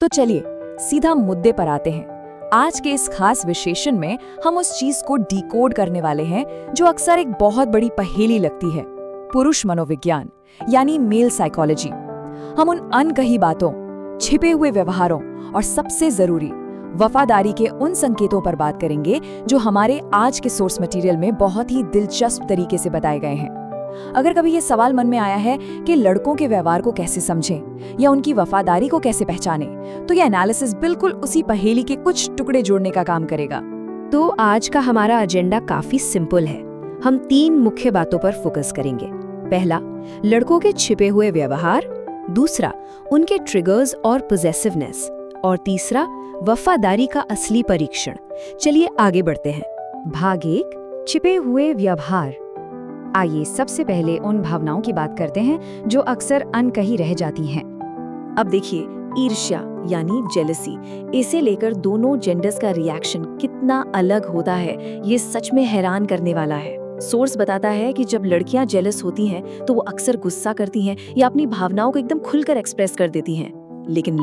तो चलिए सीधा मुद्दे पर आते हैं। आज के इस खास विश्लेषण में हम उस चीज को डिकोड करने वाले हैं जो अक्सर एक बहुत बड़ी पहेली लगती है, पुरुष मनोविज्ञान यानी मेल साइकोलॉजी। हम उन अनकही बातों, छिपे हुए व्यवहारों और सबसे जरूरी वफादारी के उन संकेतों पर बात करेंगे जो हमारे आज के सोर्स मटेरियल में बहुत ही दिलचस्प तरीके से बताए गए हैं। अगर कभी ये सवाल मन में आया है कि लड़कों के व्यवहार को कैसे समझें या उनकी वफादारी को कैसे पहचानें, तो ये एनालिसिस बिल्कुल उसी पहेली के कुछ टुकड़े जोड़ने का काम करेगा। तो आज का हमारा एजेंडा काफी सिंपल है। हम 3 मुख्य बातों पर फोकस करेंगे। पहला, लड़कों के छिपे हुए व्यवहार। दूसरा, उनके ट्रिगर्स और पोजेसिवनेस। और तीसरा, वफादारी का असली परीक्षण। चलिए आगे बढ़ते हैं। भाग 1, छिपे हुए व्यवहार। आइए सबसे पहले उन भावनाओं की बात करते हैं जो अक्सर अनकही रह जाती हैं। अब देखिए, ईर्ष्या यानी जेलसी, इसे लेकर दोनों जेंडर्स का रिएक्शन कितना अलग होता है, ये सच में हैरान करने वाला है। सोर्स बताता है कि जब लड़कियां जेलस होती हैं तो वो अक्सर गुस्सा करती हैं या अपनी भावनाओं को एकदम खुलकर एक्सप्रेस कर देती हैं, लेकिन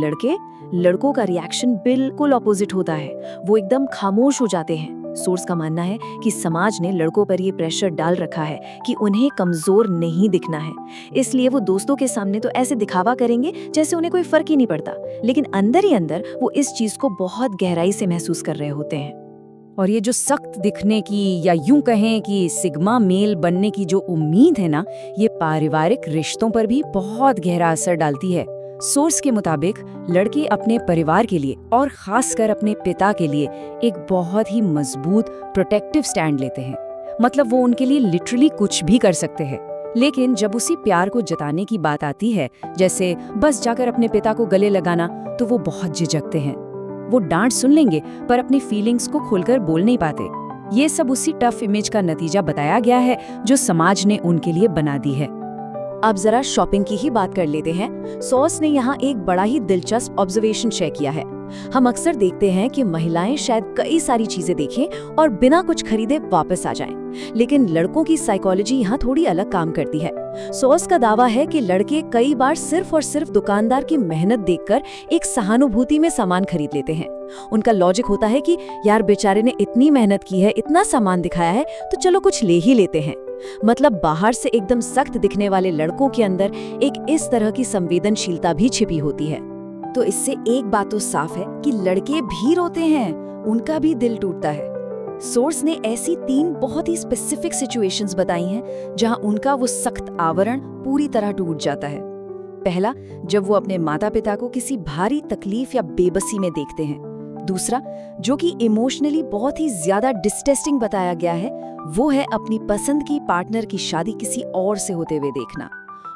लड़कों का रिएक्शन बिल्कुल ऑपोजिट होता है। वो एकदम खामोश हो जाते हैं। सोर्स का मानना है कि समाज ने लड़कों पर ये प्रेशर डाल रखा है कि उन्हें कमजोर नहीं दिखना है, इसलिए वो दोस्तों के सामने तो ऐसे दिखावा करेंगे जैसे उन्हें कोई फर्क ही नहीं पड़ता, लेकिन अंदर ही अंदर वो इस चीज को बहुत गहराई से महसूस कर रहे होते हैं। और ये जो सख्त दिखने की या यूं कहें कि सिग्मा मेल बनने की जो उम्मीद है ना, ये पारिवारिक रिश्तों पर भी बहुत गहरा असर डालती है। सोर्स के मुताबिक लड़के अपने परिवार के लिए और खासकर अपने पिता के लिए एक बहुत ही मजबूत प्रोटेक्टिव स्टैंड लेते हैं। मतलब वो उनके लिए लिटरली कुछ भी कर सकते हैं। लेकिन जब उसी प्यार को जताने की बात आती है, जैसे बस जाकर अपने पिता को गले लगाना, तो वो बहुत झिझकते हैं। वो डांट सुन लेंगे पर अपनी फीलिंग्स को खोलकर बोल नहीं पाते। ये सब उसी टफ इमेज का नतीजा बताया गया है जो समाज ने उनके लिए बना दी है। अब जरा शॉपिंग की ही बात कर लेते हैं। सोर्स ने यहाँ एक बड़ा ही दिलचस्प ऑब्जर्वेशन शेयर किया है। हम अक्सर देखते हैं कि महिलाएं शायद कई सारी चीजें देखें और बिना कुछ खरीदे वापस आ जाएं, लेकिन लड़कों की साइकोलॉजी यहाँ थोड़ी अलग काम करती है। सोर्स का दावा है कि लड़के कई बार सिर्फ और सिर्फ दुकानदार की मेहनत देखकर एक सहानुभूति में सामान खरीद लेते हैं। उनका लॉजिक होता है कि यार बेचारे ने इतनी मेहनत की है, इतना सामान दिखाया है, तो चलो कुछ ले ही लेते हैं। मतलब बाहर से एकदम सख्त दिखने वाले लड़कों के अंदर एक इस तरह की संवेदनशीलता भी छिपी होती है। तो इससे एक बात तो साफ है कि लड़के भी रोते हैं, उनका भी दिल टूटता है। सोर्स ने ऐसी 3 बहुत ही स्पेसिफिक सिचुएशंस बताई हैं जहां उनका वो सख्त आवरण पूरी तरह टूट जाता है। पहला, जब वो अपने माता पिता को किसी भारी तकलीफ या बेबसी में देखते हैं। दूसरा, जो कि इमोशनली बहुत ही ज्यादा डिस्टेस्टिंग बताया गया है, वो है अपनी पसंद की पार्टनर की शादी किसी और से होते हुए देखना।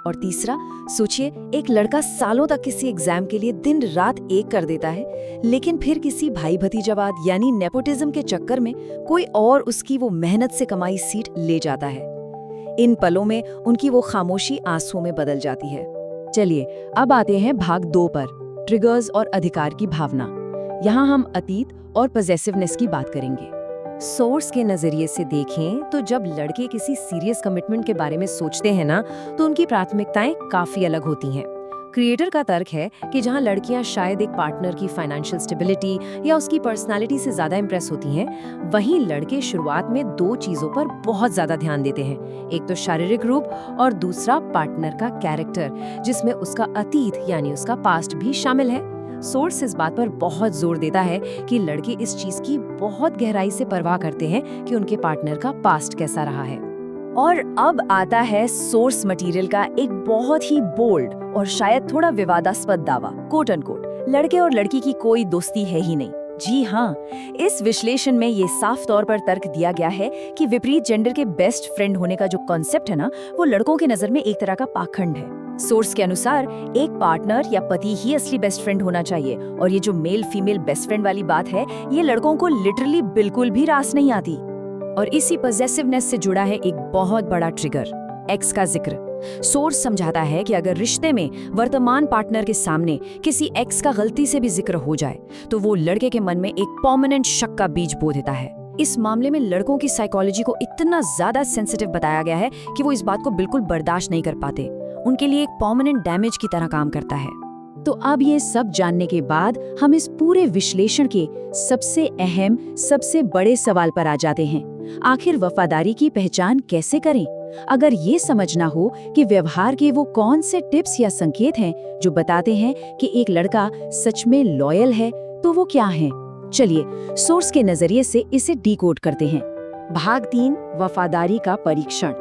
और तीसरा, सोचिए एक लड़का सालों तक किसी एग्जाम के लिए दिन रात एक कर देता है, लेकिन फिर किसी भाई भतीजावाद यानी नेपोटिज्म के चक्कर में कोई और उसकी वो मेहनत से कमाई सीट ले जाता है। इन पलों में उनकी वो खामोशी आंसुओं में बदल जाती है। चलिए अब आते हैं भाग 2 पर, ट्रिगर्स और अधिकार की भावना। यहाँ हम अतीत और पॉसेसिवनेस की बात करेंगे। सोर्स के नजरिए से देखें तो जब लड़के किसी सीरियस कमिटमेंट के बारे में सोचते हैं ना, तो उनकी प्राथमिकताएं काफी अलग होती हैं। क्रिएटर का तर्क है कि जहां लड़कियां शायद एक पार्टनर की फाइनेंशियल स्टेबिलिटी या उसकी पर्सनालिटी से ज्यादा इंप्रेस होती हैं, वहीं लड़के शुरुआत में 2 चीजों पर बहुत ज्यादा ध्यान देते हैं। एक तो शारीरिक रूप और दूसरा पार्टनर का कैरेक्टर, जिसमें उसका अतीत यानी उसका पास्ट भी शामिल है। सोर्स इस बात पर बहुत जोर देता है कि लड़के इस चीज की बहुत गहराई से परवाह करते हैं कि उनके पार्टनर का पास्ट कैसा रहा है। और अब आता है सोर्स मटेरियल का एक बहुत ही बोल्ड और शायद थोड़ा विवादास्पद दावा, कोट अनकोट, लड़के और लड़की की कोई दोस्ती है ही नहीं। जी हाँ, इस विश्लेषण में ये साफ तौर पर तर्क दिया गया है कि विपरीत जेंडर के बेस्ट फ्रेंड होने का जो कॉन्सेप्ट है ना, वो लड़कों की नजर में एक तरह का पाखंड है। सोर्स के अनुसार एक पार्टनर या पति ही असली बेस्ट फ्रेंड होना चाहिए, और ये जो मेल फीमेल बेस्ट फ्रेंड वाली बात है, ये लड़कों को लिटरली बिल्कुल भी रास नहीं आती। और इसी पॉसेसिवनेस से जुड़ा है एक बहुत बड़ा ट्रिगर, एक्स का जिक्र। सोर्स समझाता है कि अगर रिश्ते में वर्तमान पार्टनर के सामने किसी एक्स का गलती से भी जिक्र हो जाए, तो वो लड़के के मन में एक परमानेंट शक का बीज बो देता है। इस मामले में लड़कों की साइकोलॉजी को इतना ज्यादा सेंसिटिव बताया गया है कि वो इस बात को बिल्कुल बर्दाश्त नहीं कर पाते। उनके लिए एक परमानेंट डैमेज की तरह काम करता है। तो अब ये सब जानने के बाद हम इस पूरे विश्लेषण के सबसे अहम, सबसे बड़े सवाल पर आ जाते हैं। आखिर वफादारी की पहचान कैसे करें? अगर ये समझना हो कि व्यवहार के वो कौन से टिप्स या संकेत हैं जो बताते हैं कि एक लड़का सच में लॉयल है, तो वो क्या हैं? चलिए सोर्स के नजरिए से इसे डिकोड करते हैं। भाग 3, वफादारी का परीक्षण।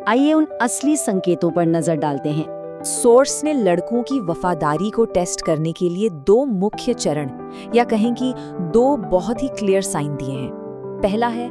आइए उन असली संकेतों पर नजर डालते हैं। सोर्स ने लड़कों की वफादारी को टेस्ट करने के लिए 2 मुख्य चरण या कहें कि 2 बहुत ही क्लियर साइन दिए हैं। पहला है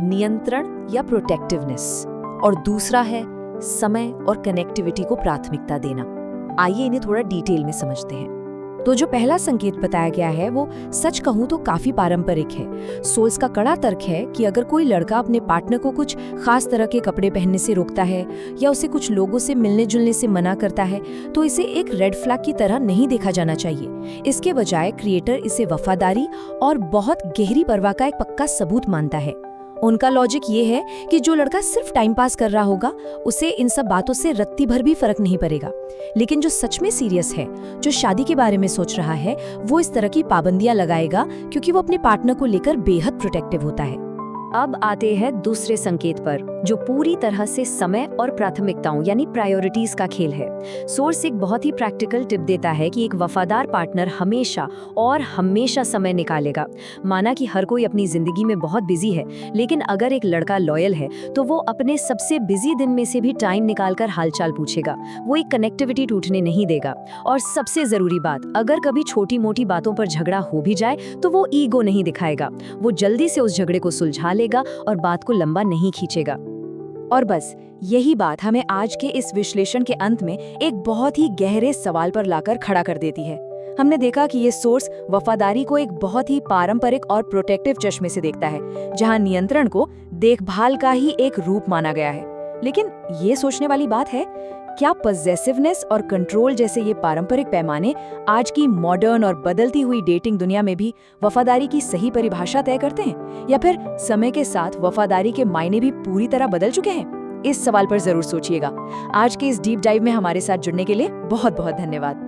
नियंत्रण या प्रोटेक्टिवनेस और दूसरा है समय और कनेक्टिविटी को प्राथमिकता देना। आइए इन्हें थोड़ा डिटेल में समझते हैं। तो जो पहला संकेत बताया गया है वो सच कहूं तो काफी पारंपरिक है। सोल्स का कड़ा तर्क है कि अगर कोई लड़का अपने पार्टनर को कुछ खास तरह के कपड़े पहनने से रोकता है या उसे कुछ लोगों से मिलने जुलने से मना करता है तो इसे एक रेड फ्लैग की तरह नहीं देखा जाना चाहिए। इसके बजाय क्रिएटर इसे वफादारी और बहुत गहरी परवाह का एक पक्का सबूत मानता है। उनका लॉजिक ये है कि जो लड़का सिर्फ टाइम पास कर रहा होगा उसे इन सब बातों से रत्ती भर भी फर्क नहीं पड़ेगा, लेकिन जो सच में सीरियस है, जो शादी के बारे में सोच रहा है, वो इस तरह की पाबंदियां लगाएगा क्योंकि वो अपने पार्टनर को लेकर बेहद प्रोटेक्टिव होता है। अब आते हैं दूसरे संकेत पर, जो पूरी तरह से समय और प्राथमिकताओं यानी प्रायोरिटीज का खेल है। सोर्स एक बहुत ही प्रैक्टिकल टिप देता है कि एक वफादार पार्टनर हमेशा और हमेशा समय निकालेगा। माना कि हर कोई अपनी जिंदगी में बहुत बिजी है, लेकिन अगर एक लड़का लॉयल है तो वो अपने सबसे बिजी दिन में से भी टाइम निकालकर हालचाल पूछेगा। वो एक कनेक्टिविटी टूटने नहीं देगा। और सबसे जरूरी बात, अगर कभी छोटी मोटी बातों पर झगड़ा हो भी जाए तो वो ईगो नहीं दिखाएगा। वो जल्दी से उस झगड़े को सुलझा लेगा और बात को लंबा नहीं खींचेगा। और बस यही बात हमें आज के इस विश्लेषण के अंत में एक बहुत ही गहरे सवाल पर लाकर खड़ा कर देती है। हमने देखा कि ये सोर्स वफादारी को एक बहुत ही पारंपरिक और प्रोटेक्टिव चश्मे से देखता है, जहां नियंत्रण को देखभाल का ही एक रूप माना गया है। लेकिन ये सोचने वाली बात है, क्या पॉसेसिवनेस और कंट्रोल जैसे ये पारंपरिक पैमाने आज की मॉडर्न और बदलती हुई डेटिंग दुनिया में भी वफादारी की सही परिभाषा तय करते हैं, या फिर समय के साथ वफादारी के मायने भी पूरी तरह बदल चुके हैं? इस सवाल पर जरूर सोचिएगा। आज के इस डीप डाइव में हमारे साथ जुड़ने के लिए बहुत बहुत धन्यवाद।